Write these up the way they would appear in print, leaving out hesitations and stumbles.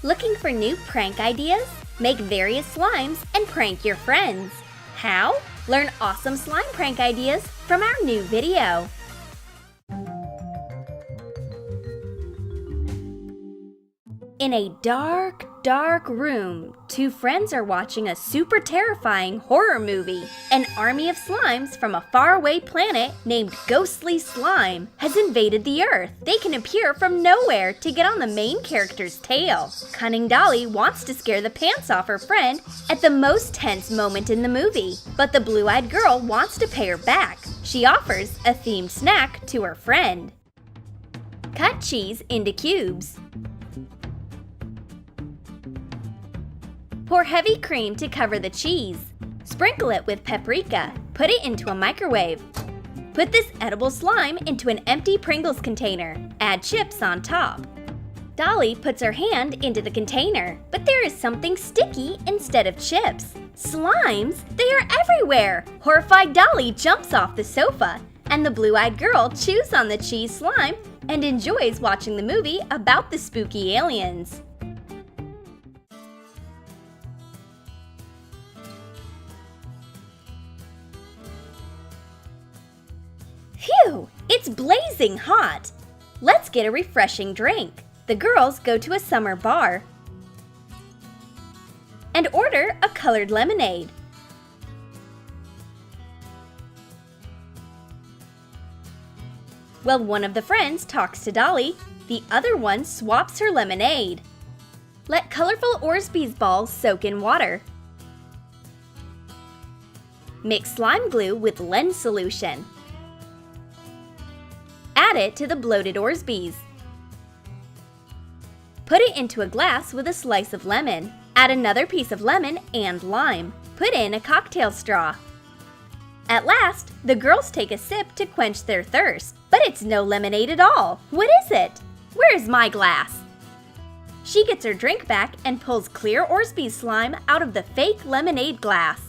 Looking for new prank ideas? Make various slimes and prank your friends. How? Learn awesome slime prank ideas from our new video. In a dark, dark room, two friends are watching a super terrifying horror movie. An army of slimes from a faraway planet named Ghostly Slime has invaded the Earth. They can appear from nowhere to get on the main character's tail. Cunning Dolly wants to scare the pants off her friend at the most tense moment in the movie, but the blue-eyed girl wants to pay her back. She offers a themed snack to her friend. Cut cheese into cubes. Pour heavy cream to cover the cheese. Sprinkle it with paprika. Put it into a microwave. Put this edible slime into an empty Pringles container. Add chips on top. Dolly puts her hand into the container, but there is something sticky instead of chips. Slimes? They are everywhere! Horrified Dolly jumps off the sofa, and the blue-eyed girl chews on the cheese slime and enjoys watching the movie about the spooky aliens. Phew! It's blazing hot! Let's get a refreshing drink. The girls go to a summer bar and order a colored lemonade. While one of the friends talks to Dolly, the other one swaps her lemonade. Let colorful Orsby's balls soak in water. Mix slime glue with lens solution. Add it to the bloated Orsby's. Put it into a glass with a slice of lemon. Add another piece of lemon and lime. Put in a cocktail straw. At last, the girls take a sip to quench their thirst. But it's no lemonade at all. What is it? Where is my glass? She gets her drink back and pulls clear Orsby's slime out of the fake lemonade glass.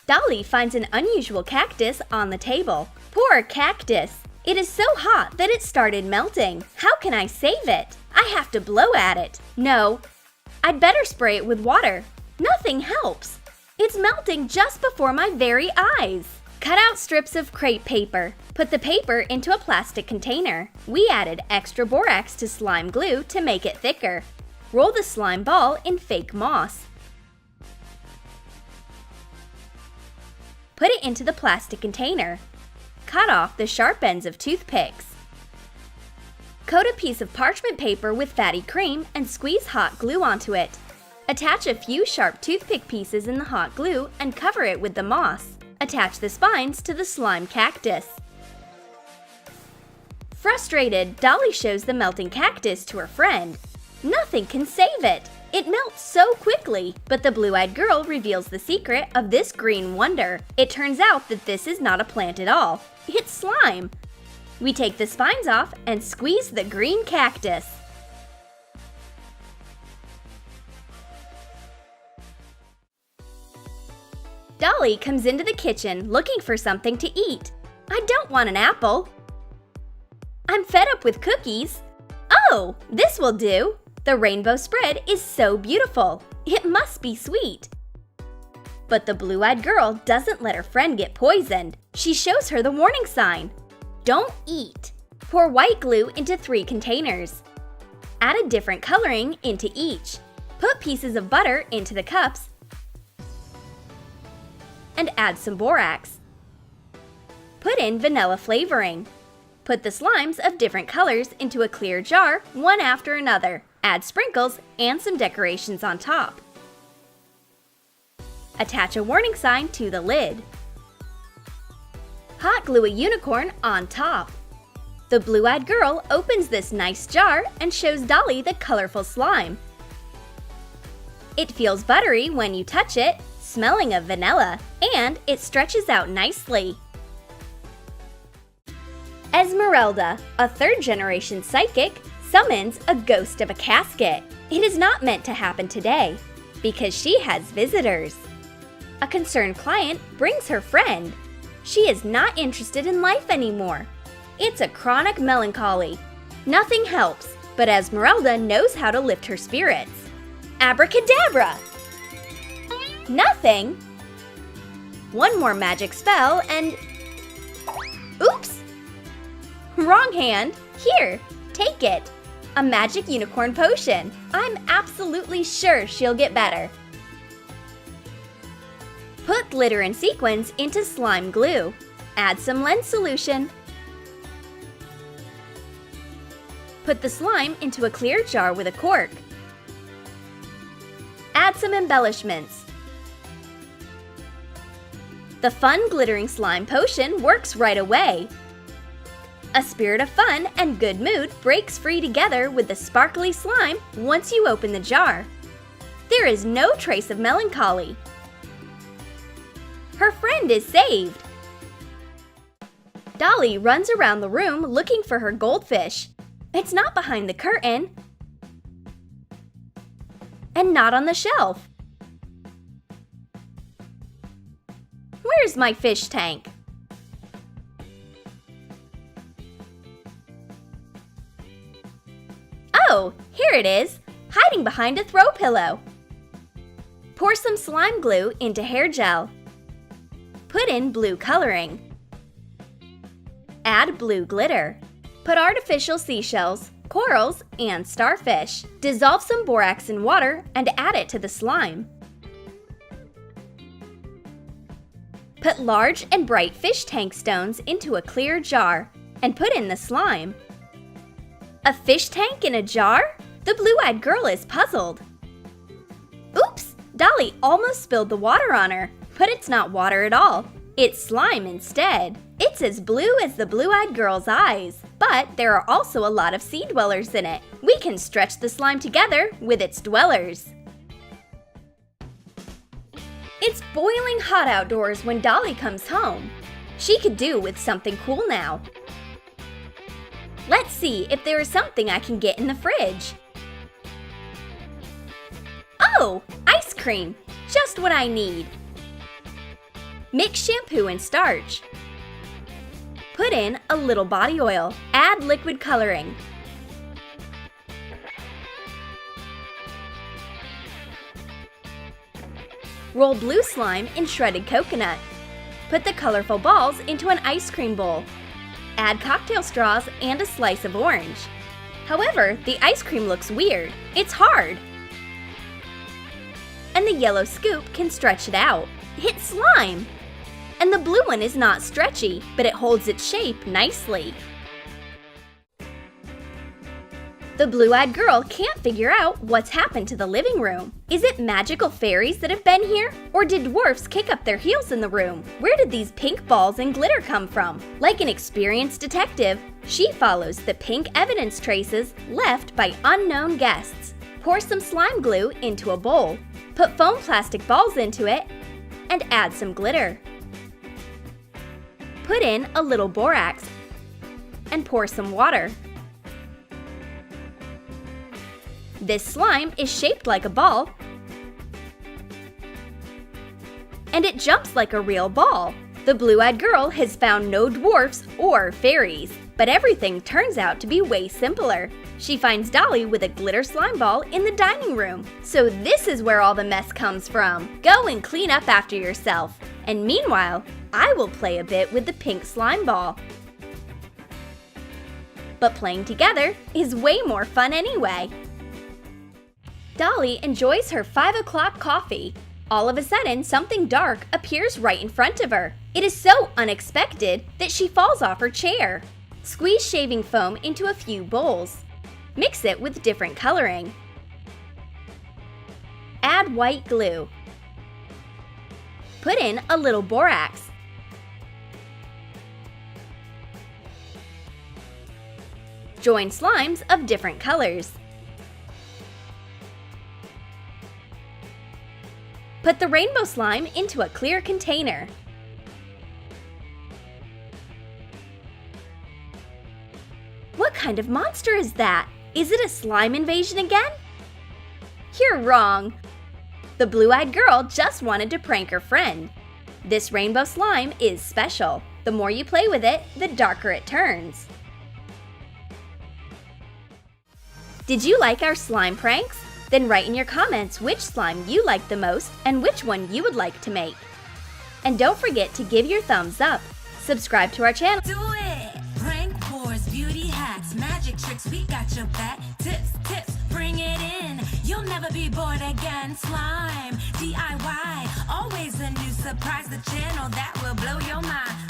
Dolly finds an unusual cactus on the table. Poor cactus! It is so hot that it started melting. How can I save it? I have to blow at it. No, I'd better spray it with water. Nothing helps. It's melting just before my very eyes. Cut out strips of crepe paper. Put the paper into a plastic container. We added extra borax to slime glue to make it thicker. Roll the slime ball in fake moss. Put it into the plastic container. Cut off the sharp ends of toothpicks. Coat a piece of parchment paper with fatty cream and squeeze hot glue onto it. Attach a few sharp toothpick pieces in the hot glue and cover it with the moss. Attach the spines to the slime cactus. Frustrated, Dolly shows the melting cactus to her friend. Nothing can save it. It melts so quickly, but the blue-eyed girl reveals the secret of this green wonder. It turns out that this is not a plant at all. It's slime. We take the spines off and squeeze the green cactus. Dolly comes into the kitchen looking for something to eat. I don't want an apple. I'm fed up with cookies. Oh, this will do. The rainbow spread is so beautiful. It must be sweet. But the blue-eyed girl doesn't let her friend get poisoned. She shows her the warning sign. Don't eat. Pour white glue into 3 containers. Add a different coloring into each. Put pieces of butter into the cups and add some borax. Put in vanilla flavoring. Put the slimes of different colors into a clear jar, one after another. Add sprinkles and some decorations on top. Attach a warning sign to the lid. Hot glue a unicorn on top. The blue-eyed girl opens this nice jar and shows Dolly the colorful slime. It feels buttery when you touch it, smelling of vanilla, and it stretches out nicely. Esmeralda, a third-generation psychic, summons a ghost of a casket. It is not meant to happen today, because she has visitors. A concerned client brings her friend. She is not interested in life anymore. It's a chronic melancholy. Nothing helps, but Esmeralda knows how to lift her spirits. Abracadabra! Nothing. One more magic spell and… Oops! Wrong hand. Here, take it. A magic unicorn potion. I'm absolutely sure she'll get better. Put glitter and sequins into slime glue. Add some lens solution. Put the slime into a clear jar with a cork. Add some embellishments. The fun glittering slime potion works right away. A spirit of fun and good mood breaks free together with the sparkly slime once you open the jar. There is no trace of melancholy. Her friend is saved. Dolly runs around the room looking for her goldfish. It's not behind the curtain and not on the shelf. Where's my fish tank? Oh, here it is, hiding behind a throw pillow. Pour some slime glue into hair gel. Put in blue coloring. Add blue glitter. Put artificial seashells, corals, and starfish. Dissolve some borax in water and add it to the slime. Put large and bright fish tank stones into a clear jar and put in the slime. A fish tank in a jar? The blue-eyed girl is puzzled. Oops! Dolly almost spilled the water on her, but it's not water at all. It's slime instead. It's as blue as the blue-eyed girl's eyes, but there are also a lot of sea dwellers in it. We can stretch the slime together with its dwellers. It's boiling hot outdoors when Dolly comes home. She could do with something cool now. Let's see if there is something I can get in the fridge. Oh, ice cream! Just what I need. Mix shampoo and starch. Put in a little body oil. Add liquid coloring. Roll blue slime in shredded coconut. Put the colorful balls into an ice cream bowl. Add cocktail straws and a slice of orange. However, the ice cream looks weird. It's hard. And the yellow scoop can stretch it out. It's slime! And the blue one is not stretchy, but it holds its shape nicely. The blue-eyed girl can't figure out what's happened to the living room. Is it magical fairies that have been here? Or did dwarfs kick up their heels in the room? Where did these pink balls and glitter come from? Like an experienced detective, she follows the pink evidence traces left by unknown guests. Pour some slime glue into a bowl. Put foam plastic balls into it and add some glitter. Put in a little borax and pour some water. This slime is shaped like a ball, and it jumps like a real ball. The blue-eyed girl has found no dwarfs or fairies, but everything turns out to be way simpler. She finds Dolly with a glitter slime ball in the dining room. So this is where all the mess comes from. Go and clean up after yourself. And meanwhile, I will play a bit with the pink slime ball. But playing together is way more fun anyway. Dolly enjoys her 5 o'clock coffee. All of a sudden, something dark appears right in front of her. It is so unexpected that she falls off her chair. Squeeze shaving foam into a few bowls. Mix it with different coloring. Add white glue. Put in a little borax. Join slimes of different colors. Put the rainbow slime into a clear container. What kind of monster is that? Is it a slime invasion again? You're wrong. The blue-eyed girl just wanted to prank her friend. This rainbow slime is special. The more you play with it, the darker it turns. Did you like our slime pranks? Then write in your comments which slime you like the most and which one you would like to make. And don't forget to give your thumbs up. Subscribe to our channel. Do it! Prank wars, beauty hacks, magic tricks, we got your back. Tips, bring it in. You'll never be bored again. Slime, DIY, always a new surprise. The channel that will blow your mind.